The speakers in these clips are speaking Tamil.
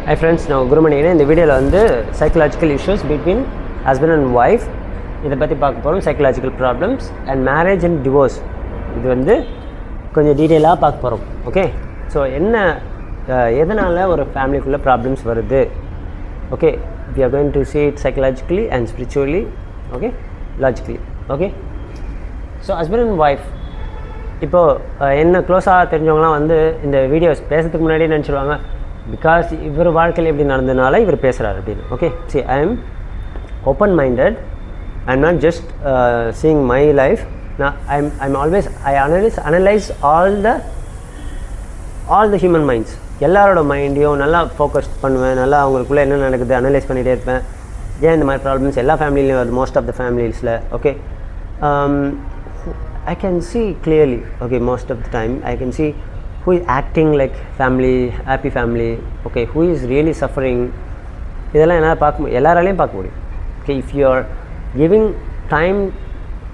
Hi friends, now Gurumani in the video வந்து psychological issues between husband and wife இதை பற்றி பார்க்க போகிறோம். psychological problems and marriage and divorce இது வந்து கொஞ்சம் டீட்டெயிலாக பார்க்க போகிறோம். ஓகே, ஸோ என்ன எதனால் ஒரு ஃபேமிலிக்குள்ளே ப்ராப்ளம்ஸ் வருது. Okay, we are going to see it psychologically and spiritually, okay, logically. Okay, so husband and wife இப்போது என்ன க்ளோஸாக தெரிஞ்சவங்களாம் வந்து இந்த வீடியோஸ் பேசுறதுக்கு முன்னாடியே நினச்சிடுவாங்க பிகாஸ் இவர் வாழ்க்கையில் எப்படி நடந்ததுனால இவர் பேசுகிறார் அப்படின்னு. Okay, see, I am open minded. I am not just seeing my life. Now I'm always analyze all the human minds. எல்லாரோட மைண்டையும் நல்லா ஃபோக்கஸ் பண்ணுவேன், நல்லா அவங்களுக்குள்ளே என்ன நடக்குது அனலைஸ் பண்ணிகிட்டே இருப்பேன். ஏன் இந்த மாதிரி ப்ராப்ளம்ஸ் எல்லா ஃபேமிலிலையும் வருது, மோஸ்ட் ஆஃப் த ஃபேமிலிஸில். Okay, I can see clearly, okay, most of the time I can see who is acting like family, happy family, okay, who is really suffering. இதெல்லாம் என்னால் எல்லாராலையும் பார்க்க முடியும். Okay, if you are giving time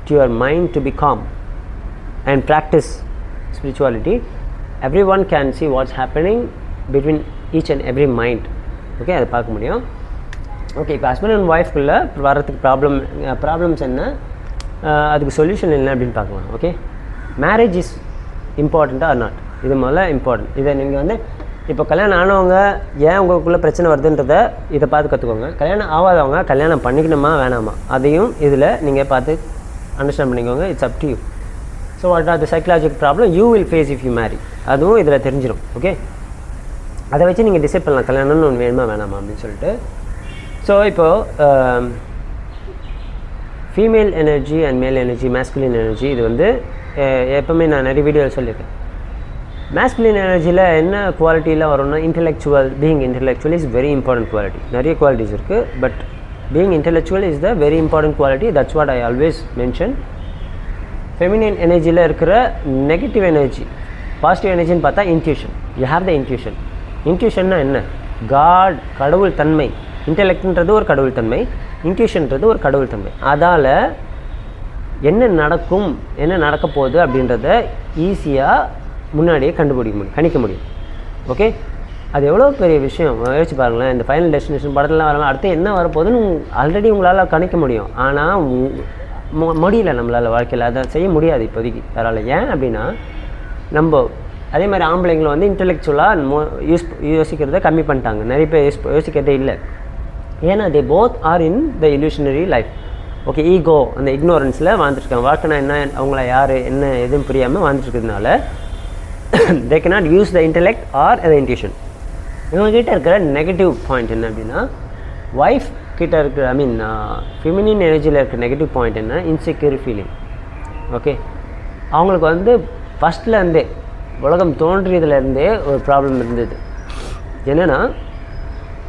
to your mind to be calm and practice spirituality, everyone can see what's happening between each and every mind. Okay, அதை பார்க்க முடியும். ஓகே, இப்போ ஹஸ்பண்ட் அண்ட் ஒய்ஃப்குள்ளே வரதுக்கு ப்ராப்ளம்ஸ் என்ன, அதுக்கு சொல்யூஷன் என்ன அப்படின்னு பார்க்கலாம். ஓகே, மேரேஜ் இஸ் இம்பார்ட்டண்ட்டாக ஆர் நாட், இது முதல்ல இம்பார்ட்டன்ட். இதை நீங்கள் வந்து இப்போ கல்யாணம் ஆனவங்க ஏன் உங்களுக்குள்ளே பிரச்சனை வருதுன்றதை இதை பார்த்து கற்றுக்கோங்க. கல்யாணம் ஆகாதவங்க கல்யாணம் பண்ணிக்கணுமா வேணாமா அதையும் இதில் நீங்கள் பார்த்து அண்டர்ஸ்டாண்ட் பண்ணிக்கோங்க. It's up to you. So what are the psychological problem you will face if you marry, அதுவும் இதில் தெரிஞ்சிடும். ஓகே, அதை வச்சு நீங்கள் டிசைட் பண்ணலாம் கல்யாணம்னு ஒன்று வேணுமா வேணாமா அப்படின்னு சொல்லிட்டு. ஸோ இப்போது ஃபீமேல் எனர்ஜி அண்ட் மேல் எனர்ஜி, மேஸ்குலின் எனர்ஜி, இது வந்து எப்போவுமே நான் நிறைய வீடியோவில் சொல்லியிருக்கேன். மேஸ்குலின் எனர்ஜியில் என்ன குவாலிட்டியில் வரும்னா intellectual, being intellectual is very important quality. நிறைய குவாலிட்டிஸ் இருக்குது, but being intellectual is the very important quality. That's what I always mention. Feminine எனர்ஜியில் இருக்கிற நெகட்டிவ் எனர்ஜி, பாசிட்டிவ் எனர்ஜின்னு பார்த்தா intuition. You have the intuition. இன்ட்யூஷன்னா என்ன, காட், கடவுள் தன்மை. இன்டெலெக்ட்ன்றது ஒரு கடவுள் தன்மை, இன்ட்யூஷன்றது ஒரு கடவுள் தன்மை. அதால் என்ன நடக்கும், என்ன நடக்க போகுது அப்படின்றத ஈஸியாக முன்னாடியே கண்டுபிடிக்க முடியும், கணிக்க முடியும். ஓகே, அது எவ்வளோ பெரிய விஷயம் யோசிச்சு பாருங்களேன். இந்த ஃபைனல் டெஸ்டினேஷன் படத்துலாம் வரலாம், அடுத்து என்ன வரப்போகுதுன்னு ஆல்ரெடி உங்களால் கணிக்க முடியும். ஆனால் முடியல நம்மளால் வாழ்க்கையில், அதை செய்ய முடியாது இப்போதைக்கு வேறால. ஏன் அப்படின்னா நம்ம அதே மாதிரி ஆம்பளைங்களை வந்து இன்டெலெக்சுவலாக யோசிக்கிறத கம்மி பண்ணிட்டாங்க. நிறைய பேர் யோசிக்கிறதே இல்லை. ஏன்னா they both are in the illusionary life. Okay, ego, அந்த இக்னோரன்ஸில் வாழ்ந்துட்டுருக்காங்க. வாழ்க்கைனா என்ன, அவங்கள யார் என்ன எதுவும் புரியாமல் வாழ்ந்துட்டுருக்கிறதுனால they cannot use the intellect or the intuition. இவங்ககிட்ட இருக்கிற நெகட்டிவ் பாயிண்ட் என்ன அப்படின்னா, ஒய்ஃப் கிட்ட இருக்கிற ஃபெமினின் எனர்ஜியில் இருக்கிற நெகட்டிவ் பாயிண்ட் என்ன, இன்செக்யூர் ஃபீலிங். ஓகே, அவங்களுக்கு வந்து ஃபஸ்ட்லேருந்தே உலகம் தோன்றியதுலேருந்தே ஒரு ப்ராப்ளம் இருந்தது. என்னென்னா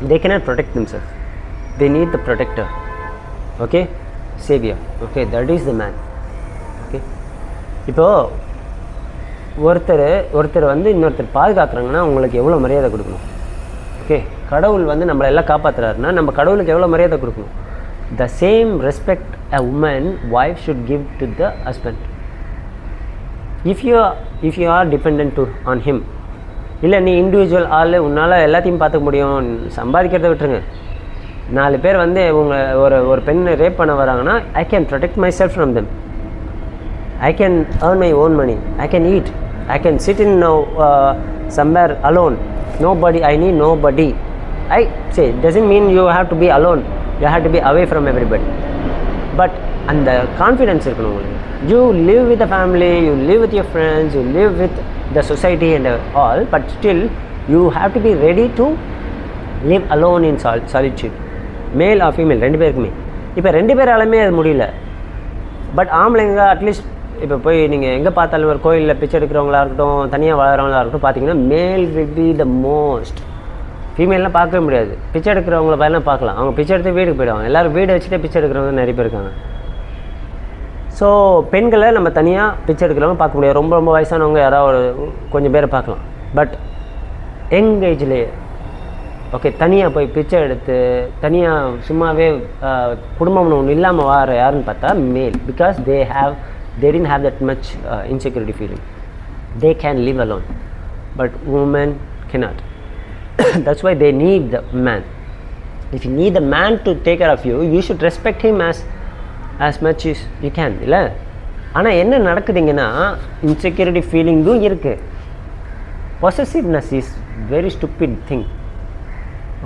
they cannot protect themselves, they need the protector. Okay, savior. Okay, that is the man. Okay, இப்போது ஒருத்தர் வந்து இன்னொருத்தர் பாதுகாக்கிறாங்கன்னா உங்களுக்கு எவ்வளோ மரியாதை கொடுக்கணும். ஓகே, கடவுள் வந்து நம்மளை எல்லாம் காப்பாற்றுறாருன்னா நம்ம கடவுளுக்கு எவ்வளோ மரியாதை கொடுக்கணும். The same respect a woman wife should give to the husband. If you are depend on him. இல்லை நீ இண்டிவிஜுவல் ஆள், உன்னால் எல்லாத்தையும் பார்த்துக்க முடியும், சம்பாதிக்கிறத விட்டுருங்க. 4 பேர் வந்து ஒரு பெண்ணை ரேப் பண்ண வராங்கன்னா I can protect my self from them. I can earn my own money, I can eat, I can sit in somewhere alone, nobody, I need nobody. I say it doesn't mean you have to be alone, you have to be away from everybody, but and the confidence irukonu ungalku. You live with the family, you live with your friends, you live with the society and all, but still you have to be ready to live alone in solitude. Male or female ரெண்டு பேருக்குமே. இப்போ 2 பேராலுமே அது முடியல. பட் ஆம்பளைங்க அட்லீஸ்ட் இப்போ போய் நீங்கள் எங்கே பார்த்தாலும் ஒரு கோயிலில் பிச்சை எடுக்கிறவங்களா இருக்கட்டும், தனியாக வாழறவங்களா இருக்கட்டும், பார்த்தீங்கன்னா மேல் வில் பி த மோஸ்ட். ஃபீமேல்லாம் பார்க்கவே முடியாது. பிச்சை எடுக்கிறவங்கள பயலாம் பார்க்கலாம், அவங்க பிச்சை எடுத்து வீட்டுக்கு போயிடுவாங்க. எல்லோரும் வீடு வச்சுட்டே பிச்சை எடுக்கிறவங்க நிறைய பேர் இருக்காங்க. ஸோ பெண்களை நம்ம தனியாக பிச்சை எடுக்கிறவங்க பார்க்க முடியாது. ரொம்ப ரொம்ப வயசானவங்க யாராவது கொஞ்சம் பேரை பார்க்கலாம். பட் யங் ஏஜ்லேயே ஓகே தனியாக போய் பிச்சை எடுத்து தனியாக சும்மாவே குடும்பம்னு ஒன்று இல்லாமல் வார யாருன்னு பார்த்தா மேல். Because they didn't have that much insecurity feeling. They can live alone, but women cannot. That's why they need the man. If you need the man to take care of you, you should respect him as much as you can, இல்லை? ஆனால் என்ன நடக்குதுங்கன்னா இன்செக்யூரிட்டி ஃபீலிங்கும் இருக்குது. Possessiveness is very stupid thing.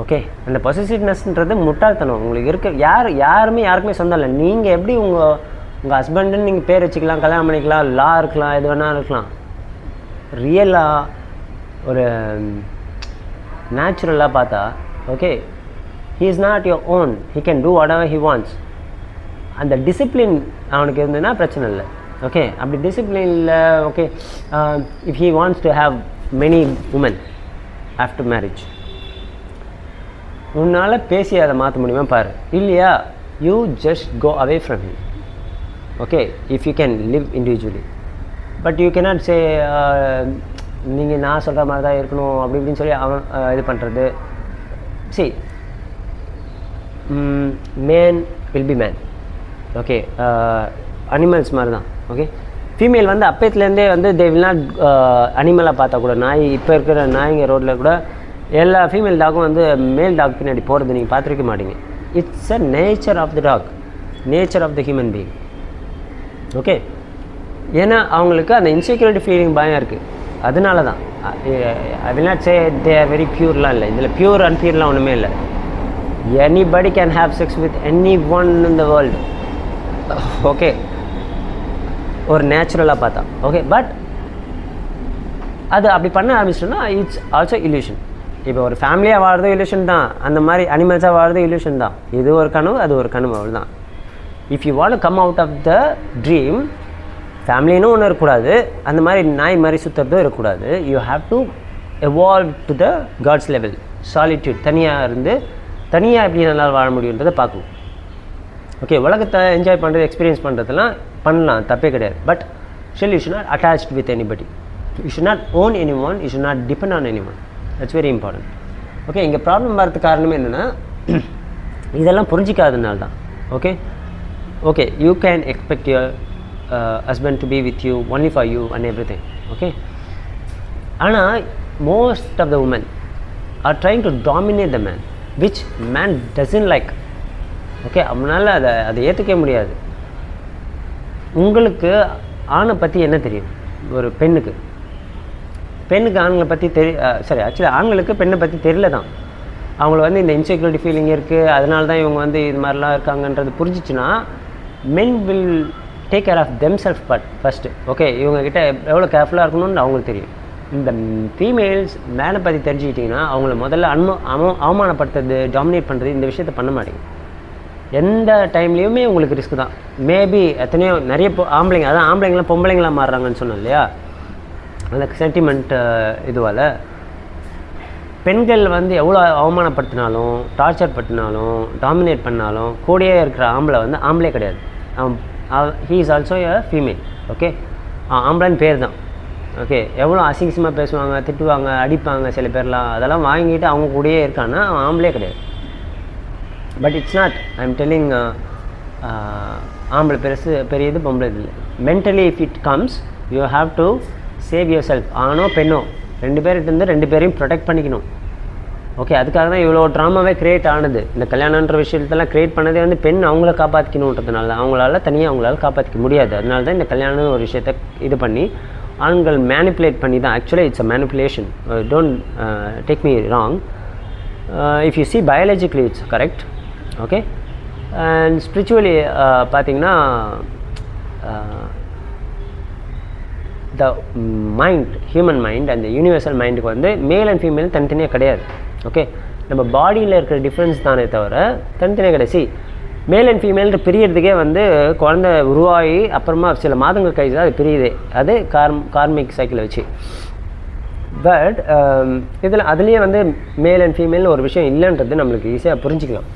Okay, அந்த பொசசிவ்னஸ்ன்றது முட்டாள்தனம். உங்களுக்கு யாருமே யாருக்குமே சொந்தம் இல்லை. நீங்கள் எப்படி உங்கள் ஹஸ்பண்டுன்னு நீங்கள் பேர் வச்சுக்கலாம், கல்யாணம் பண்ணிக்கலாம், லா இருக்கலாம், எது வேணாலும் இருக்கலாம். ரியலாக ஒரு நேச்சுரலாக பார்த்தா okay, he is not your own, he can do whatever he wants. அந்த டிசிப்ளின் அவனுக்கு இருந்ததுன்னா பிரச்சனை இல்லை. ஓகே, அப்படி டிசிப்ளினில் okay, if he wants to have many women after marriage, உன்னால் பேசி அதை மாற்ற முடியுமா பாரு. இல்லையா, you just go away from him. Okay, if you can live individually, but you cannot say நீங்கள் நான் சொல்கிற மாதிரி தான் இருக்கணும் அப்படி இப்படின்னு சொல்லி அவன் இது பண்ணுறது. see, man will be man. Okay, animals மாதிரி தான். ஓகே, ஃபீமேல் வந்து அப்பத்துலேருந்தே வந்து தே வில் நாட் அனிமலாக பார்த்தா கூட, நாய் இப்போ இருக்கிற நாய்ங்க ரோட்டில் கூட எல்லா ஃபீமேல் டாகும் வந்து மேல் டாக் பின்னாடி போகிறது நீங்கள் பார்த்துருக்க மாட்டீங்க. It's a nature of the dog, nature of the human being. Okay, ஏன்னா அவங்களுக்கு அந்த இன்செக்யூரிட்டி ஃபீலிங் பயம் இருக்குது. அதனால தான் I will not say they are very பியூர்லாம் இல்லை. இதில் பியூர் அன்பியூர்லாம் ஒன்றுமே இல்லை. anybody can have sex with anyone in the world. Okay, ஒரு நேச்சுரலாக பார்த்தா ஓகே, பட் அது அப்படி பண்ண ஆரம்பிச்சிட்டோன்னா இட்ஸ் ஆல்சோ இல்யூஷன். இப்போ ஒரு ஃபேமிலியாக வாழ்றது இல்யூஷன் தான், அந்த மாதிரி அனிமல்ஸாக வாழ்றது இல்யூஷன் தான். இது ஒரு கனவு, அது ஒரு கனவு, அவ்வளோ தான். If you want to come out of the dream, ஃபேமிலின்னு ஒன்று இருக்கக்கூடாது, அந்த மாதிரி நாய் மாதிரி சுற்றுறதும் இருக்கக்கூடாது. You have to evolve to the God's level. Solitude, தனியாக இருந்து தனியாக எப்படி நல்லா வாழ முடியுன்றதை பார்க்கணும். ஓகே, உலகத்தை என்ஜாய் பண்ணுறது, எக்ஸ்பீரியன்ஸ் பண்ணுறதுலாம் பண்ணலாம், தப்பே கிடையாது. But still you should not attached with anybody. You should not own anyone, you should not depend on anyone. That's very important. Okay, இங்கே ப்ராப்ளம் வரதுக்கு காரணமே என்னென்னா இதெல்லாம் புரிஞ்சிக்காதனால தான். Okay okay, you can expect your husband to be with you only for you and everything. Okay, ஆனால் most of the women are trying to dominate the man, which man doesn't like. Okay, அவனால் அதை ஏற்றுக்க முடியாது. உங்களுக்கு ஆணை பற்றி என்ன தெரியும்? ஒரு பெண்ணுக்கு ஆண்களை பற்றி சரி, ஆக்சுவலி ஆண்களுக்கு பெண்ணை பற்றி தெரியல தான். அவங்கள வந்து இந்த இன்செக்யூரிட்டி ஃபீலிங் இருக்குது, அதனால தான் இவங்க வந்து இது மாதிரிலாம் இருக்காங்கன்றது புரிஞ்சிச்சுன்னா men will take care of themselves first. Okay, இவங்கக்கிட்ட எவ்வளோ கேர்ஃபுல்லாக இருக்கணும்னு அவங்களுக்கு தெரியும். இந்த ஃபீமேல்ஸ் மேலே பற்றி தெரிஞ்சுக்கிட்டிங்கன்னா அவங்கள முதல்ல அவமானப்படுத்துறது, டாமினேட் பண்ணுறது, இந்த விஷயத்தை பண்ண மாட்டேங்க. எந்த டைம்லேயுமே உங்களுக்கு ரிஸ்க் தான். மேபி எத்தனையோ நிறைய ஆம்பளைங்க, அதான் ஆம்பளைங்களாம் பொம்பளைங்களாம் மாறுறாங்கன்னு சொன்னோம் இல்லையா, அந்த சென்டிமெண்ட் இதுவால் பெண்கள் வந்து எவ்வளோ அவமானப்படுத்தினாலும், டார்ச்சர் படுத்தினாலும், டாமினேட் பண்ணாலும் கூடயே இருக்கிற ஆம்பளை வந்து ஆம்பளே கிடையாது. He is also a female. Okay, ஆம்பளைன்னு பேர் தான். ஓகே, எவ்வளோ அசிங்கமாக பேசுவாங்க, திட்டுவாங்க, அடிப்பாங்க சில பேர்லாம், அதெல்லாம் வாங்கிட்டு அவங்க கூடயே இருக்கான்னா அவன் ஆம்பளே கிடையாது. But it's not, I am telling, ஆம்பளை பெரியது பொம்பளை இல்லை. Mentally if it comes you have to save your self. ஆணோ பெண்ணோ ரெண்டு பேர்கிட்ட ரெண்டு பேரையும் ப்ரொடெக்ட் பண்ணிக்கணும். ஓகே, அதுக்காக தான் இவ்வளோ ட்ராமாவே க்ரியேட் ஆனது. இந்த கல்யாணன்ற விஷயத்தெல்லாம் க்ரியேட் பண்ணதே வந்து பெண் அவங்கள காப்பாற்றிக்கணுன்றதுனால தான். அவங்களால காப்பாற்றிக்க முடியாது. அதனால தான் இந்த கல்யாணம் ஒரு விஷயத்தை இது பண்ணி ஆண்கள் மேனிப்புலேட் பண்ணி தான். Actually it's a manipulation. Don't take me wrong. If you see biologically it's correct. Okay, and spiritually பார்த்திங்கன்னா the mind, human mind and universal மைண்டுக்கு வந்து மேல் அண்ட் ஃபீமேல் தனித்தனியாக கிடையாது. ஓகே, நம்ம பாடியில் இருக்கிற டிஃப்ரென்ஸ் தானே தவிர தனித்தனியாக கிடையாது. மேல் அண்ட் ஃபீமேல்ன்ற பிரியறதுக்கே வந்து குழந்தை உருவாகி அப்புறமா சில மாதங்கள் கழிச்சு தான் அது பிரியுது. அது கார்மிக் சைக்கிளை வச்சு. பட் இதில் அதுலேயே வந்து மேல் அண்ட் ஃபீமேல்னு ஒரு விஷயம் இல்லைன்றது நம்மளுக்கு ஈஸியாக புரிஞ்சிக்கலாம்.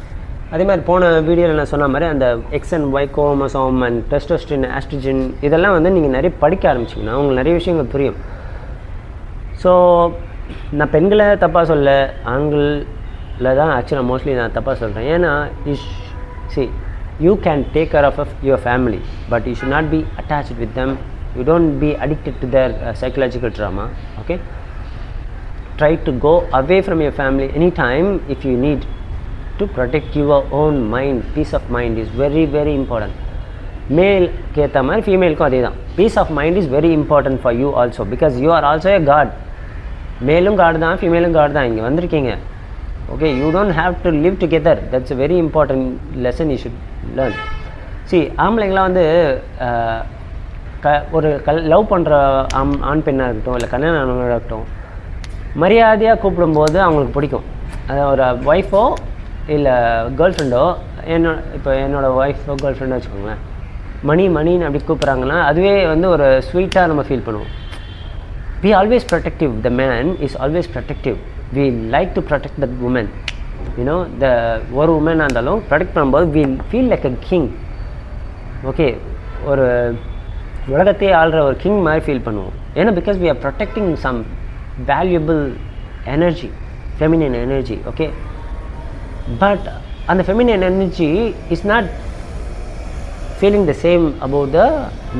அதே மாதிரி போன வீடியோவில் நான் சொன்ன மாதிரி அந்த X and Y chromosome and testosterone, oestrogen இதெல்லாம் வந்து நீங்கள் நிறைய படிக்க ஆரம்பிச்சிங்கன்னா உங்களுக்கு நிறைய விஷயங்கள் புரியும். ஸோ நான் பெண்களை தப்பாக சொல்ல, ஆண்களில் தான் ஆக்சுவலாக மோஸ்ட்லி நான் தப்பாக சொல்கிறேன். ஏன்னா see, you can take care of your family, but you should not be attached with them. You don't be addicted to their psychological trauma. Okay, try to go away from your family anytime if you need to protect your own mind. Peace of mind is very very important. Male கேத்த மாதிரி ஃபீமேலுக்கும் அதே தான். Peace of mind is very important for you also, because you are also a god. மேலும் காடு தான், ஃபீமேலும் காடு தான். இங்கே வந்திருக்கீங்க. Okay, you don't have to live together. That's a very important lesson you should learn. ஆம்பளைங்களாம் வந்து ஒரு லவ் பண்ணுற ஆண் பெண்ணாக இருக்கட்டும், இல்லை கல்யாணம் ஆனவங்களாக இருக்கட்டும், மரியாதையாக கூப்பிடும்போது அவங்களுக்கு பிடிக்கும். அது ஒரு ஒய்ஃபோ இல்லை கேர்ள் ஃப்ரெண்டோ, இப்போ என்னோடய ஒய்ஃபோ கேர்ள் ஃப்ரெண்டோ வச்சுக்கோங்களேன், மணின்னு அப்படி கூப்பிட்றாங்கன்னா அதுவே வந்து ஒரு ஸ்வீட்டாக நம்ம ஃபீல் பண்ணுவோம். we always protective. The man is always protective. We like to protect that woman. You know, the ஒரு woman இருந்தாலும் ப்ரொடெக்ட் பண்ணும்போது we feel like a king. Okay, ஒரு உலகத்தையே ஆள்ற ஒரு கிங் மாதிரி ஃபீல் பண்ணுவோம். ஏன்னா because we are protecting some valuable energy, feminine energy. Okay, but அந்த feminine energy is not feeling the same about the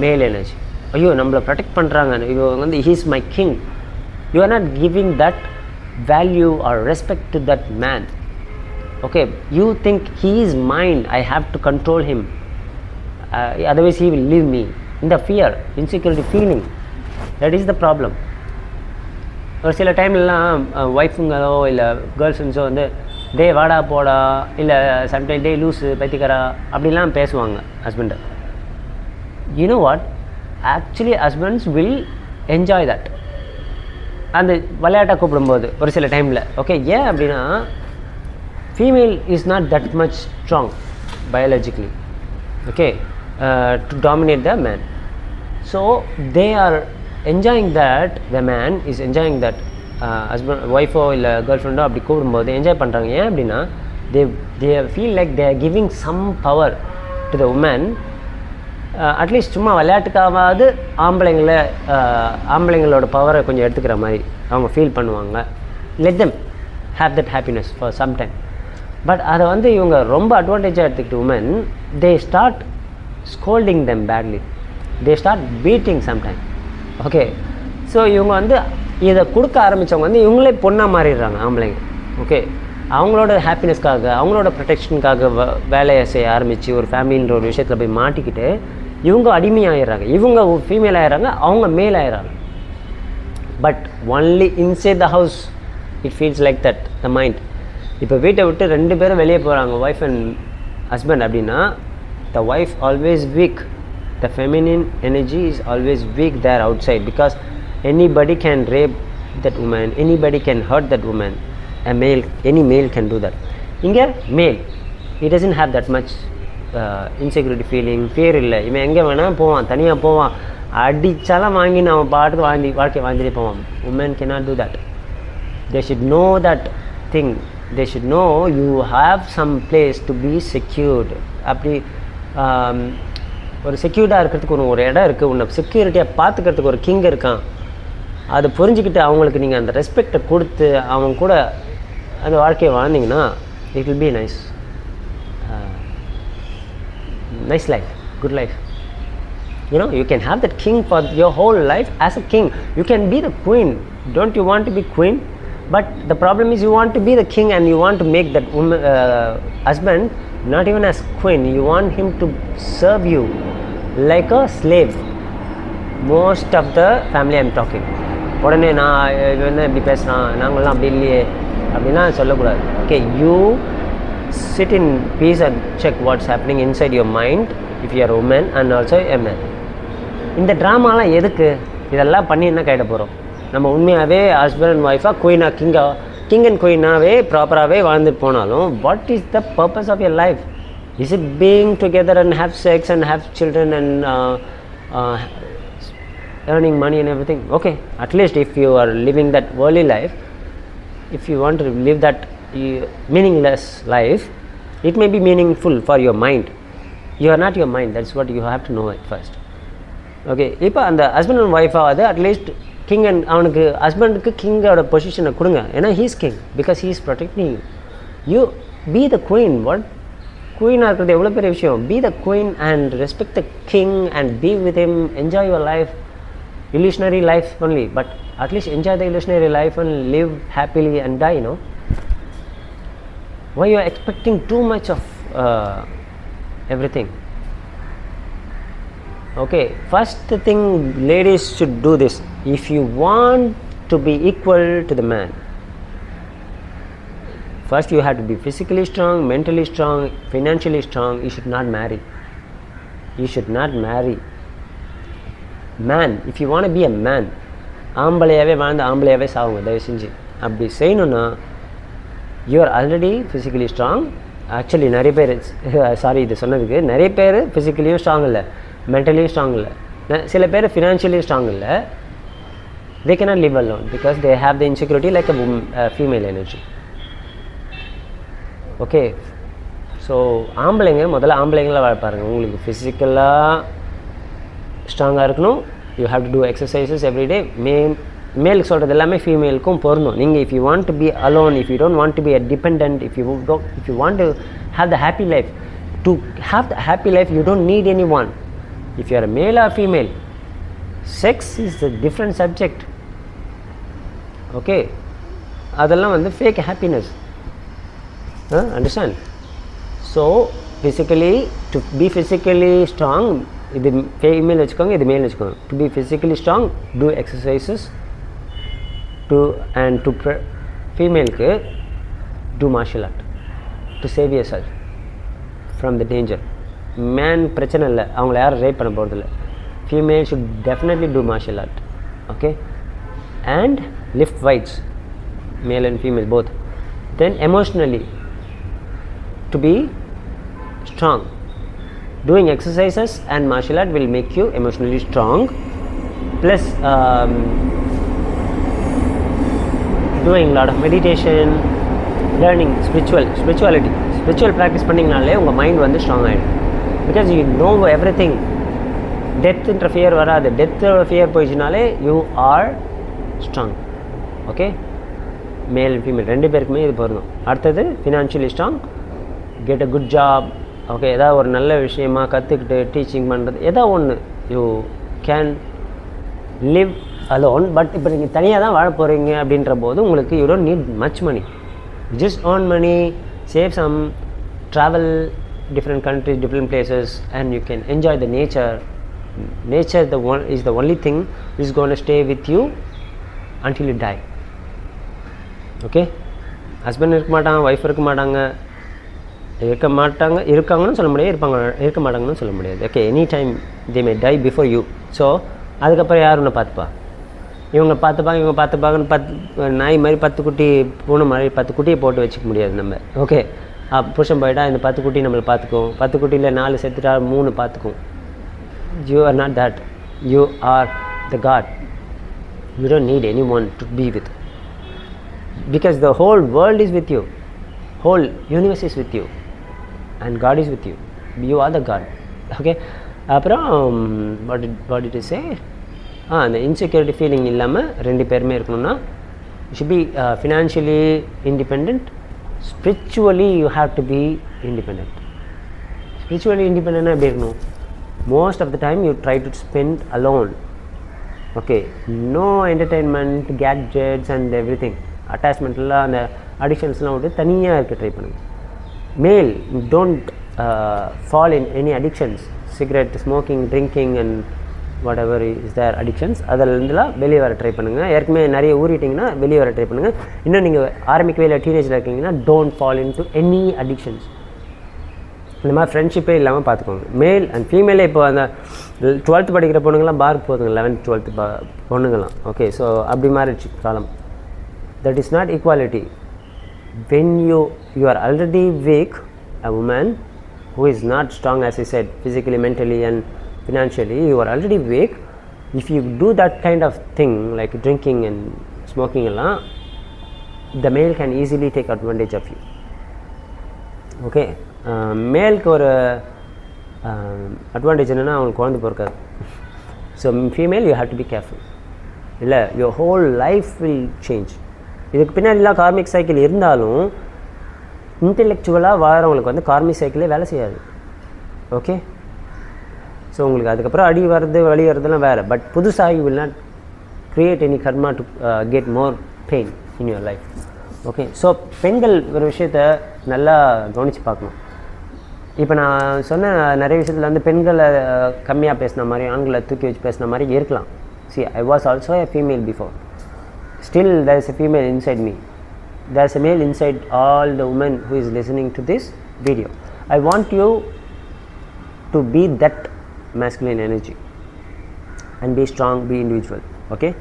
male energy. ஐயோ, நம்மளை ப்ரொடெக்ட் பண்ணுறாங்க, இவங்க வந்து he is my king. You are not giving that value or respect to that man. Okay, you think he is mine, I have to control him, otherwise he will leave me. In the fear, insecurity feeling, that is the problem. ஒரு சில டைம்லலாம் ஒய்ஃபுங்களோ இல்லை கேர்ள் ஃப்ரெண்ட்ஸோ வந்து டே வாடா போடா, இல்லை சம்டைம் டே லூஸு பைத்தியக்காரா அப்படிலாம் பேசுவாங்க ஹஸ்பண்டை. You know what, actually husbands will enjoy that. அந்த விளையாட்டாக கூப்பிடும்போது ஒரு சில டைமில். ஓகே, ஏன் அப்படின்னா female is not that much strong biologically. Okay, to dominate the man. So they are enjoying that, the man is enjoying that. Husband ஒய்ஃபோ இல்லை கேர்ள் ஃப்ரெண்டோ அப்படி கூப்பிடும்போது என்ஜாய் பண்ணுறாங்க. ஏன் அப்படின்னா they feel like they are giving some power to the women. At least சும்மா விளையாட்டுக்காவது ஆம்பளைங்களோட பவரை கொஞ்சம் எடுத்துக்கிற மாதிரி அவங்க ஃபீல் பண்ணுவாங்க. Let them have that happiness for some time. But அதை வந்து இவங்க ரொம்ப அட்வான்டேஜாக எடுத்துக்கிட்டு woman, they start scolding them badly, they start beating sometime. Okay, so இவங்க வந்து இதை கொடுக்க ஆரம்பித்தவங்க வந்து இவங்களே பொண்ணாக மாறிடுறாங்க ஆம்பளைங்க. ஓகே, அவங்களோட ஹாப்பினஸ்க்காக, அவங்களோட ப்ரொடெக்ஷனுக்காக வேலையை செய்ய ஆரம்பித்து ஒரு ஃபேமிலின்ற ஒரு விஷயத்தில் போய் மாட்டிக்கிட்டு இவங்க அடிமையாகிடுறாங்க. இவங்க ஃபீமேல் ஆகிடுறாங்க, அவங்க மேல் ஆகிடுறாங்க. But only inside the house it feels like that the mind. இப்போ வீட்டை விட்டு 2 பேரும் வெளியே போகிறாங்க, ஒய்ஃப் அண்ட் ஹஸ்பண்ட் அப்படின்னா, the wife always weak, the feminine energy is always weak there outside, because anybody can rape that woman, anybody can hurt that woman. Any male can do that. Inga male, he doesn't have that much insecurity feeling, fear illa. இவன் எங்கே வேணால் போவான், தனியாக போவான், அடிச்சாலாம் வாங்கி நம்ம பாட்டுக்கு வாழ்க்கை வாழ்ந்துட்டே போவான். Women cannot do that. They should know that thing. They should know you have some place to be secured. அப்படி ஒரு செக்யூர்டாக இருக்கிறதுக்கு ஒரு இடம் இருக்குது, உன்னை செக்யூரிட்டியாக பார்த்துக்கிறதுக்கு ஒரு கிங் இருக்கான். அதை புரிஞ்சுக்கிட்டு அவங்களுக்கு நீங்கள் அந்த ரெஸ்பெக்டை கொடுத்து அவங்க கூட அந்த வாழ்க்கையை வாழ்ந்தீங்கன்னா it will be nice life, good life. You know, you can have that king for your whole life as a king. You can be the queen. Don't you want to be queen? But the problem is you want to be the king and you want to make that woman, husband not even as queen. You want him to serve you like a slave. Most of the family I'm talking. உடனே நான் என்ன இப்படி பேசுகிறான், நாங்கள்லாம் அப்படி இல்லையே அப்படின்லாம் சொல்லக்கூடாது. Okay, you sit in peace and check what's happening inside your mind if you are woman and also a man. இந்த ட்ராமாலாம் எதுக்கு? இதெல்லாம் பண்ணி என்ன கையிட போகிறோம்? நம்ம உண்மையாகவே ஹஸ்பண்ட் அண்ட் ஒய்ஃபாக குயினாக கிங் அண்ட் குயினாகவே ப்ராப்பராகவே வாழ்ந்துட்டு போனாலும் what is the purpose of your life? Is it being together and have sex and have children and earning money and everything? Okay, at least if you are living that worldly life, if you want to live that meaningless life, it may be meaningful for your mind. You are not your mind, that's what you have to know at first. Okay, இப்போ அந்த ஹஸ்பண்ட் அண்ட் ஒய்ஃபாவது அட்லீஸ்ட் கிங் அண்ட் அவனுக்கு ஹஸ்பண்டுக்கு கிங்கோட பொசிஷனை கொடுங்க. ஏன்னா he's king because he is protecting you. Be the queen. What குயினாக இருக்கிறது எவ்வளோ பெரிய விஷயம். Be the queen and respect the king and be with him, enjoy your life, illusionary life only, but At least enjoy the illusionary life and live happily and die, Why you are expecting too much of everything? Okay, first thing ladies should do this. If you want to be equal to the man, first you have to be physically strong, mentally strong, financially strong. You should not marry. Man, if you want to be a man, ஆம்பளையாவே வாழ்ந்து ஆம்பளையாவே சாவுங்க தயவு செஞ்சு. அப்படி செய்யணுன்னா you are already physically strong. Actually நிறைய பேர் இது சொன்னதுக்கு நிறைய பேர் ஃபிசிக்கலியும் ஸ்ட்ராங் இல்லை, மென்டலியும் ஸ்ட்ராங் இல்லை, சில பேர் ஃபினான்ஷியலியும் ஸ்ட்ராங் இல்லை. they cannot live alone because they have the insecurity like a female energy. Okay, so முதல்ல ஆம்பளைங்கள வாழ பாருங்கள். உங்களுக்கு ஃபிசிக்கலாக ஸ்ட்ராங்காக இருக்கணும். You have to do exercises every day. மேலுக்கு சொல்கிறது எல்லாமே ஃபீமேலுக்கும் பொருந்தும். நீங்கள் if you want to be alone, if you don't want to be a depend, if you want to have the happy life, to have the happy life you don't need any one. If you are a male or female, sex is a different subject. Okay, அதெல்லாம் வந்து fake happiness. Understand? So physically, to be physically strong, இது ஃபீமேல் வச்சுக்கோங்க, இது மேல் வச்சுக்கோங்க. To be physically strong, do exercises. To ஃபீமேலுக்கு do martial art to save yourself from the danger. Man பிரச்சனை இல்லை, அவங்கள யாரும் ரேப் பண்ண போகிறதில்ல. Female should definitely do martial art. Okay, and lift weights, male and female both. Then emotionally, to be strong, doing exercises and martial art will make you emotionally strong. Plus doing a lot of meditation, learning spiritual practice பண்ணிங்கனாலே உங்கள் மைண்ட் வந்து ஸ்ட்ராங் ஆகிடும். Because you know everything. டெத்துன்ற ஃபியர் வராது. டெத்தோட ஃபியர் போயிடுச்சுனாலே you are strong. Okay, male and female ரெண்டு பேருக்குமே இது பொருந்தும். அடுத்தது financially strong, get a good job. Okay, ஏதாவது ஒரு நல்ல விஷயமா கற்றுக்கிட்டு டீச்சிங் பண்ணுறது, ஏதோ ஒன்று. You can live alone. But இப்போ நீங்கள் தனியாக தான் வாழ போகிறீங்க அப்படின்ற போது உங்களுக்கு you don't need much money. Just earn money, save some, travel different countries, different places, and you can enjoy the nature. Nature is the only thing which is going to stay with you until you die. Okay, husband இருக்க மாட்டாங்க, ஒய்ஃப் இருக்க மாட்டாங்க, இருக்காங்கன்னு சொல்ல முடியாது, இருக்க மாட்டாங்கன்னு சொல்ல முடியாது. Okay, any time they May tie before you. So அதுக்கப்புறம் யார் ஒன்று பார்த்துப்பா? இவங்க பார்த்துப்பாங்கன்னு நாய் மாதிரி 10 குட்டி, பூனை மாதிரி 10 குட்டியை போட்டு வச்சுக்க முடியாது நம்ம. ஓகே, புருஷன் போயிட்டா இந்த 10 குட்டி நம்மளை பார்த்துக்கும். 10 குட்டியில் 4 செத்துட்டா 3 பார்த்துக்கும். You are not that. You are the God. You don't need anyone to be with, because the whole world is with you, whole universe is with you, and God is with you. You are the God. Okay, அப்புறம் what did you say? அந்த இன்செக்யூரிட்டி ஃபீலிங் இல்லாமல் ரெண்டு பேருமே இருக்கணும்னா you should be financially independent. Spiritually you have to be independent. Spiritually independent எப்படி இருக்கணும்? Most of the time you try to spend alone. Okay, no entertainment, gadgets and everything. அட்டாச்மெண்ட்லாம் அந்த அடிக்ஷன்ஸ்லாம் விட்டு தனியாக இருக்க ட்ரை பண்ணுங்கள். மேல், don't fall in any addictions, cigarette smoking, drinking and whatever is there addictions. அதிலருந்துலாம் வெளியே வர ட்ரை பண்ணுங்கள். ஏற்கனவே நிறைய ஊறிட்டிங்கன்னா வெளியே வர ட்ரை பண்ணுங்கள். இன்னும் நீங்கள் ஆரம்பிக்கவே இல்லை, டீனேஜில் இருக்கீங்கன்னா don't fall into any addictions. இந்த மாதிரி ஃப்ரெண்ட்ஷிப்பே இல்லாமல் பார்த்துக்கோங்க. மேல் அண்ட் ஃபீமேலே இப்போ அந்த 12th படிக்கிற பொண்ணுங்களாம் பாருக்கு போதுங்க, 11th 12th பொண்ணுங்களாம். ஓகே, ஸோ அப்படி மாறிடுச்சு காலம். That is not equality. When you are already weak, a woman who is not strong, as I said, physically, mentally and financially, you are already weak. If you do that kind of thing like drinking and smoking, the male can easily take advantage of you. Okay, மேலுக்கு ஒரு அட்வான்டேஜ் என்னென்னா அவங்களுக்கு குழந்தை பிறக்காது. So female you have to be careful. இல்லை, your whole life will change. இதுக்கு பின்னாடிலாம் கார்மிக் சைக்கிள் இருந்தாலும் இன்டெலெக்சுவலாக வாழ்கிறவங்களுக்கு வந்து கார்மிக் சைக்கிளே வேலை செய்யாது. ஓகே, ஸோ உங்களுக்கு அதுக்கப்புறம் அடி வர்றது வழி வர்றதுலாம் வேறு. பட் புதுசாக you will not create any karma to get more pain in your life. Okay, so பெண்கள் ஒரு விஷயத்தை நல்லா கவனித்து பார்க்கணும். இப்போ நான் சொன்ன நிறைய விஷயத்தில் வந்து பெண்களை கம்மியாக பேசின மாதிரி, ஆண்களை தூக்கி வச்சு பேசின மாதிரி இருக்கலாம். See, I was also a female before. Still there is a female inside me. There is a male inside all the women who is listening to this video. I want you to be that masculine energy and be strong, be individual. Okay,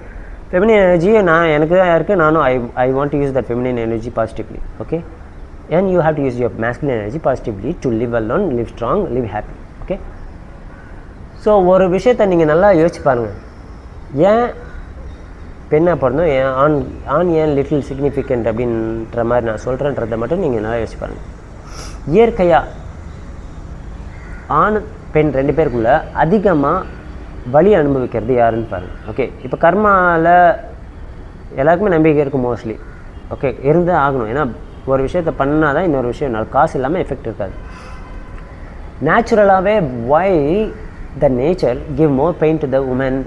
feminine energy எனக்கு இருக்கு, நானும் I want to use that feminine energy positively. Okay, and you have to use your masculine energy positively to live alone, live strong, live happy. Okay, so ஒரு விஷயத்தை நீங்கள் நல்லா யோசிச்சு பாருங்கள். ஏன் பெண்ணாக பிறந்தோம், ஆண் ஏன் லிட்டில் சிக்னிஃபிகண்ட் அப்படின்ற மாதிரி நான் சொல்கிறேன்றதை மட்டும் நீங்கள் நல்லா யோசிச்சு பாருங்கள். இயற்கையாக ஆண் பெண் ரெண்டு பேருக்குள்ளே அதிகமாக வலி அனுபவிக்கிறது யாருன்னு பாருங்கள். ஓகே, இப்போ கர்மாவில் எல்லாருக்குமே நம்பிக்கை இருக்கும் மோஸ்ட்லி. ஓகே, இருந்து ஆகணும். ஏன்னா ஒரு விஷயத்தை பண்ணால் தான் இன்னொரு விஷயம் காசு இல்லாமல் எஃபெக்ட் இருக்காது. நேச்சுரலாகவே why the nature give more pain to the women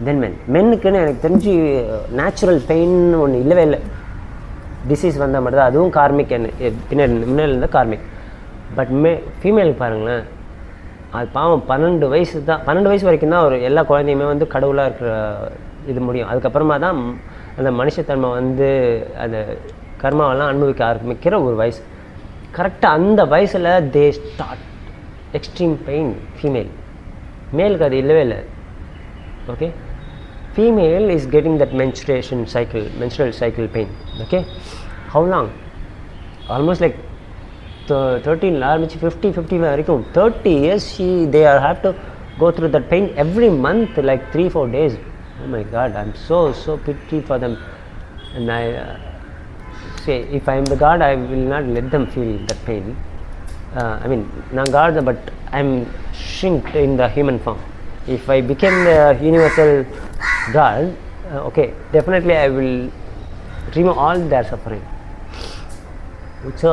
than men. மென்னுக்குன்னு எனக்கு தெரிஞ்சு நேச்சுரல் பெயின் ஒன்று இல்லவே இல்லை. டிசீஸ் வந்தால் மட்டும்தான், அதுவும் கார்மிக், முன்னாடி இருந்தால் கார்மிக். பட் ஃபீமேலுக்கு பாருங்களேன், அது பாவம் 12 வயசு தான், 12 வயசு வரைக்கும் தான் ஒரு எல்லா குழந்தையுமே வந்து கடவுளாக இருக்கிற இது முடியும். அதுக்கப்புறமா தான் அந்த மனுஷத்தன்மை வந்து அந்த கர்மாவெல்லாம் அனுபவிக்க ஆரம்பிக்கிற ஒரு வயசு. கரெக்டாக அந்த வயசில் தே ஸ்டார்ட் எக்ஸ்ட்ரீம் பெயின். மேலுக்கு அது இல்லவே இல்லை. Okay, female is getting that menstrual cycle pain. Okay, how long? Almost like 13 ஆரம்பிச்சு 50 வரைக்கும் 30 years they have to go through that pain every month, like 3-4 days. Oh my God, I'm so pity for them. And I say, if I am the God, I will not let them feel that pain. I mean, not God, but I'm shrinked in the human form. If I became the universal God, okay, definitely I will remove all their suffering. So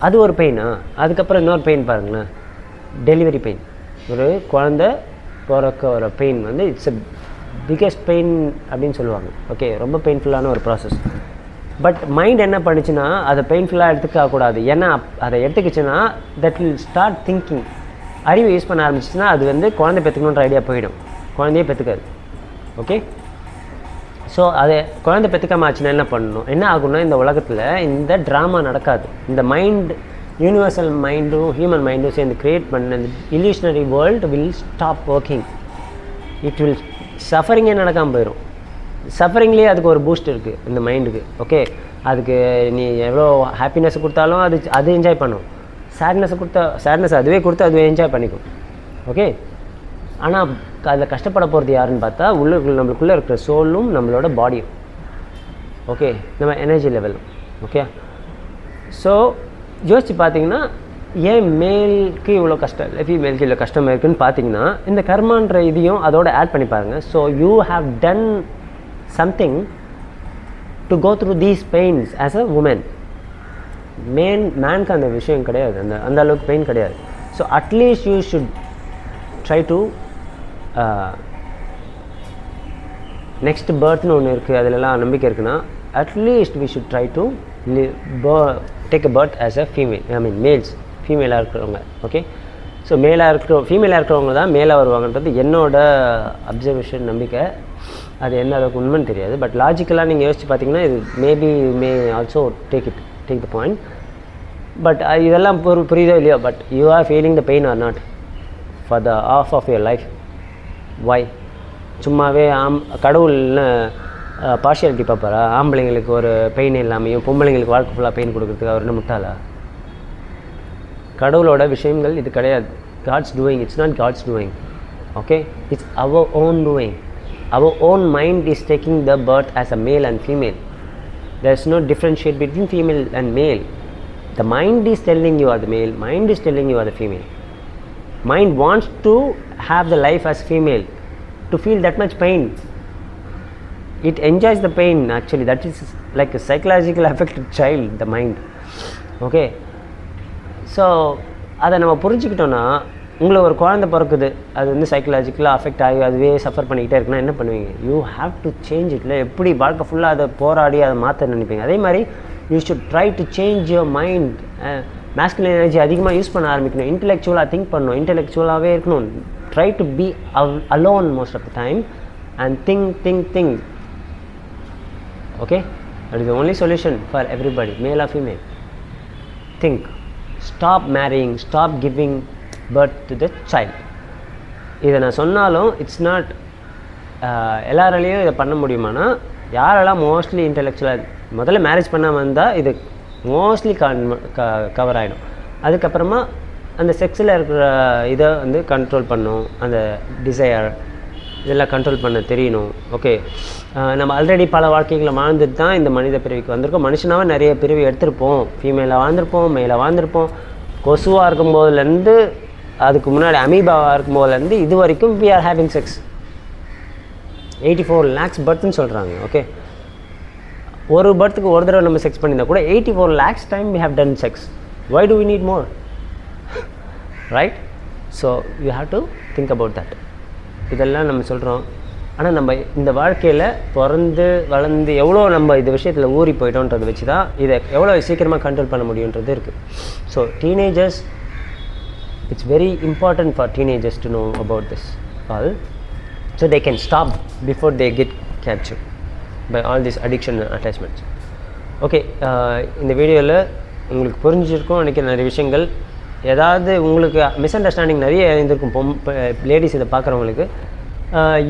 அது ஒரு பெயினா. அதுக்கப்புறம் இன்னொரு பெயின் பாருங்களேன், டெலிவரி பெயின். ஒரு குழந்தை பிறக்க ஒரு பெயின் வந்து இட்ஸ் அ பிக்கெஸ்ட் பெயின் அப்படின்னு சொல்லுவாங்க. ஓகே, ரொம்ப பெயின்ஃபுல்லான ஒரு ப்ராசஸ். பட் மைண்ட் என்ன பண்ணுச்சுன்னா அதை பெயின்ஃபுல்லாக எடுத்துக்கக்கூடாது. ஏன்னா அதை எடுத்துக்கிச்சுன்னா தட் வில் ஸ்டார்ட் திங்கிங். அறிவு யூஸ் பண்ண ஆரம்பிச்சிச்சுன்னா அது வந்து குழந்தை பெற்றுக்கணுன்ற ஐடியா போயிடும், குழந்தையே பெற்றுக்காது. ஓகே, ஸோ அது குழந்தை பெற்றுக்காம ஆச்சுன்னா என்ன பண்ணணும், என்ன ஆகும்னா இந்த உலகத்தில் இந்த ட்ராமா நடக்காது. இந்த மைண்ட், யூனிவர்சல் மைண்டும் ஹியூமன் மைண்டும் சேர்ந்து க்ரியேட் பண்ண இந்த illusionary world will stop working. It will சஃபரிங்கே நடக்காமல் போயிடும். சஃபரிங்லேயே அதுக்கு ஒரு பூஸ்ட் இருக்குது இந்த மைண்டுக்கு. ஓகே, அதுக்கு நீ எவ்வளோ ஹாப்பினஸ் கொடுத்தாலும் அது என்ஜாய் பண்ணும். சேட்னஸ் அதுவே கொடுத்து அதுவே என்ஜாய் பண்ணிக்கும். ஓகே, ஆனால் அதில் கஷ்டப்பட போகிறது யாருன்னு பார்த்தா நம்மளுக்குள்ளே இருக்கிற சோலும் நம்மளோட பாடியும். ஓகே, நம்ம எனர்ஜி லெவலும். ஓகே, ஸோ யோசிச்சு பார்த்தீங்கன்னா ஏன் மேலுக்கு இவ்வளோ கஷ்டம் இல்லை, ஃபீமேலுக்கு இவ்வளோ கஷ்டம் இருக்குதுன்னு பார்த்தீங்கன்னா இந்த கர்மான்ற இதையும் அதோட ஆட் பண்ணி பாருங்கள். So you have done something to go through these pains as a woman. மேனுக்கு அந்த விஷயம் கிடையாது, அந்த அளவுக்கு பெயின் கிடையாது. So at least you should try to next பர்த்னு ஒன்று இருக்குது, அதிலெல்லாம் நம்பிக்கை இருக்குன்னா at least we should try to take a birth as a female. I mean males, ஃபீமேலாக இருக்கிறவங்க. ஓகே, ஸோ ஃபீமேலாக இருக்கிறவங்க தான் மேலே வருவாங்கன்றது என்னோட அப்சர்வேஷன், நம்பிக்கை. அது என்ன அளவுக்கு உண்மைன்னு தெரியாது. பட் லாஜிக்கலாக நீங்கள் யோசிச்சு பார்த்தீங்கன்னா இது maybe may also take the point. But இதெல்லாம் புரியுதோ இல்லையோ, but you are feeling the pain or not for the half of your life. Why சும்மாவே கடவுள்னு பார்ஷியாலிட்டி பார்ப்பாரா? ஆம்பளைங்களுக்கு ஒரு பெயின் இல்லாமையும் பொம்பளைங்களுக்கு வாழ்க்கை ஃபுல்லாக பெயின் கொடுக்குறதுக்கு அவர் என்ன முட்டாளா? கடவுளோட விஷயங்கள் இது கிடையாது. God's doing, it's not God's doing. Okay, it's our own doing. Our own mind is taking the birth as a male and female. There is no differentiate between female and male. The mind is telling you are the male, mind is telling you are the female. Mind wants to have the life as female, to feel that much pain. It enjoys the pain actually. That is like a psychological affected child, the mind. Okay, so அதை நம்ம புரிஞ்சுக்கிட்டோன்னா உங்களுக்கு ஒரு குழந்தை பிறக்குது, அது வந்து சைக்கலாஜிக்கலாக அஃபெக்ட் ஆகி அதுவே சஃபர் பண்ணிக்கிட்டே இருக்குன்னா என்ன பண்ணுவீங்க? You have to change it. இல்லை எப்படி வாழ்க்கை ஃபுல்லாக அதை போராடி அதை மாற்ற நினைப்பீங்க. அதே மாதிரி you should try to change your mind. Masculine energy அதிகமாக யூஸ் பண்ண ஆரம்பிக்கணும். இன்டெலெக்சுவலாக திங்க் பண்ணணும், இன்டெலெக்சுவலாகவே இருக்கணும். Try to be alone most of the time and think. Okay, that is the only solution for everybody, male or female. Think. Stop marrying, stop giving birth to the child. இதை நான் சொன்னாலும் இட்ஸ் நாட் எல்லாராலையும் இதை பண்ண முடியுமானா, யாரெல்லாம் மோஸ்ட்லி இன்டெலெக்சுவலாக முதல்ல மேரேஜ் பண்ணாமல் இருந்தால் இது மோஸ்ட்லி கவர் ஆகிடும். அதுக்கப்புறமா அந்த செக்ஸில் இருக்கிற இதை வந்து கண்ட்ரோல் பண்ணணும், அந்த டிசையர் இதெல்லாம் கண்ட்ரோல் பண்ண தெரியணும். ஓகே, நம்ம ஆல்ரெடி பல வாழ்க்கைகளை வாழ்ந்துட்டு தான் இந்த மனித பிறவிக்கு வந்திருக்கோம். மனுஷனாக நிறைய பிறவி எடுத்திருப்போம். ஃபீமேலாக வாழ்ந்திருப்போம், மேலாக வாழ்ந்திருப்போம். கொசுவாக இருக்கும் போதுலேருந்து, அதுக்கு முன்னாடி அமீபாவாக இருக்கும் போதுலேருந்து இது வரைக்கும் we are having sex. 84 lakhs பர்த்னு சொல்கிறாங்க. ஓகே, ஒரு பர்த்துக்கு ஒரு தடவை நம்ம செக்ஸ் பண்ணியிருந்தா கூட 84 lakhs time we have done sex. Why do we need more? Right? So you have to think about that. இதெல்லாம் நம்ம சொல்கிறோம். ஆனால் நம்ம இந்த வாழ்க்கையில் பிறந்து வளர்ந்து எவ்வளோ நம்ம இந்த விஷயத்தில் ஊறி போயிட்டோன்றதை வச்சு தான் இதை எவ்வளோ சீக்கிரமாக கண்ட்ரோல் பண்ண முடியுன்றது இருக்குது. So teenagers, it's very important for teenagers to know about this all, so they can stop before they get captured by all these addiction and attachments. Okay, இந்த வீடியோவில் உங்களுக்கு புரிஞ்சிருக்கும் நினைக்கிற நிறைய விஷயங்கள். ஏதாவது உங்களுக்கு மிஸ் அண்டர்ஸ்டாண்டிங் நிறைய இருந்திருக்கும் லேடிஸ் இதை பார்க்குறவங்களுக்கு.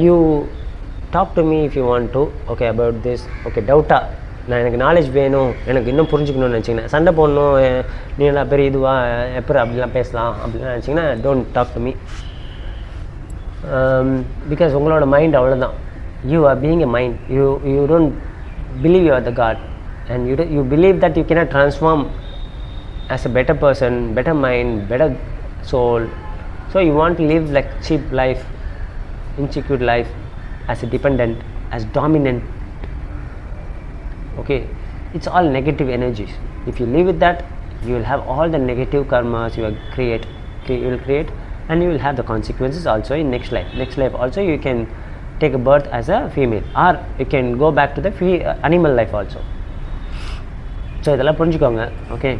You talk to me if you want to. Okay, about this. Okay, டவுட்டாக நான் எனக்கு நாலேஜ் வேணும், எனக்கு இன்னும் புரிஞ்சுக்கணும்னு நினச்சிங்கன்னா, சண்டை போடணும், நீ எல்லாம் பெரிய இதுவாக எப்போ அப்படிலாம் பேசலாம் அப்படிலாம் நினச்சிங்கன்னா, don't talk to me. Because உங்களோட மைண்ட் அவ்வளோதான். You are being a mind. You don't believe you are the God and you believe that you cannot transform as a better person, better mind, better soul. So you want to live like cheap life, insecure life, as a dependent, as dominant. Okay, it's all negative energies. If you live with that, you will have all the negative karmas you will create, and you will have the consequences also in next life also. You can take a birth as a female, or you can go back to the animal life also. So இதெல்லாம் புரிஞ்சுக்கோங்க. ஓகே,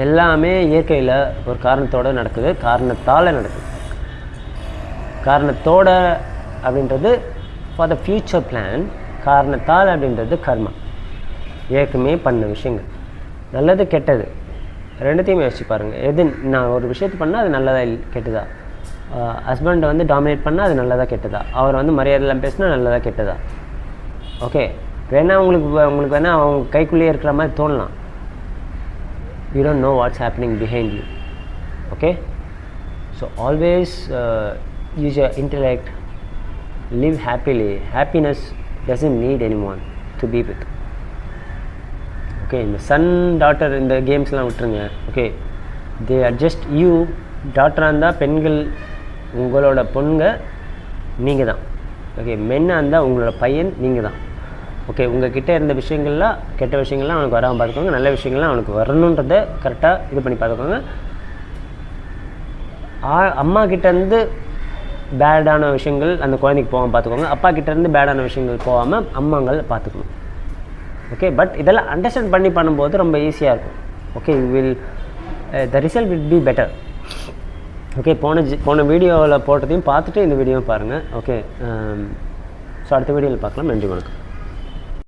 எல்லாமே இயற்கையில் ஒரு காரணத்தோடு நடக்குது, காரணத்தால் நடக்குது. காரணத்தோட அப்படின்றது ஃபார் த ஃப்யூச்சர் பிளான், காரணத்தால் அப்படின்றது கர்மா. ஏற்கனவே பண்ண விஷயங்கள், நல்லது கெட்டது ரெண்டுத்தையுமே யோசிச்சு பாருங்கள். எது நான் ஒரு விஷயத்தை பண்ணால் அது நல்லதா கெட்டதா? ஹஸ்பண்டை வந்து டாமினேட் பண்ணால் அது நல்லதா கெட்டதா? அவர் வந்து மரியாதைலாம் பேசினா நல்லதா கெட்டதா? ஓகே, வேணால் உங்களுக்கு வேணால் அவங்க கைக்குள்ளேயே இருக்கிற மாதிரி தோணலாம். You don't know what's happening behind you. Okay, so always use your intellect, live happily. Happiness doesn't need anyone to be with. Okay, இந்த சன் டாட்டர் இந்த கேம்ஸ்லாம் விட்டுருங்க. Okay, they are just you. டாட்டராக இருந்தால் பெண்கள் உங்களோட பொண்ணுங்க நீங்கள் தான். ஓகே, மென்னாக இருந்தால் உங்களோட பையன் நீங்கள் தான். ஓகே, உங்கள் கிட்டே இருந்த விஷயங்கள்லாம், கெட்ட விஷயங்கள்லாம் அவனுக்கு வராமல் பார்த்துக்கோங்க, நல்ல விஷயங்கள்லாம் அவனுக்கு வரணுன்றதை கரெக்டாக இது பண்ணி பார்த்துக்கோங்க. அம்மா கிட்டேருந்து பேடான விஷயங்கள் அந்த குழந்தைக்கு போகாமல் பார்த்துக்கோங்க. அப்பா கிட்டேருந்து பேடான விஷயங்கள் போகாமல் அம்மாங்கள் பார்த்துக்கணும். ஓகே, பட் இதெல்லாம் அண்டர்ஸ்டாண்ட் பண்ணி பண்ணும்போது ரொம்ப ஈஸியாக இருக்கும். Okay, the result will be better. Okay, போன வீடியோவில் போட்டதையும் பார்த்துட்டு இந்த வீடியோவும் பாருங்கள். ஓகே, ஸோ அடுத்த வீடியோவில் பார்க்கலாம். நன்றி, வணக்கம்.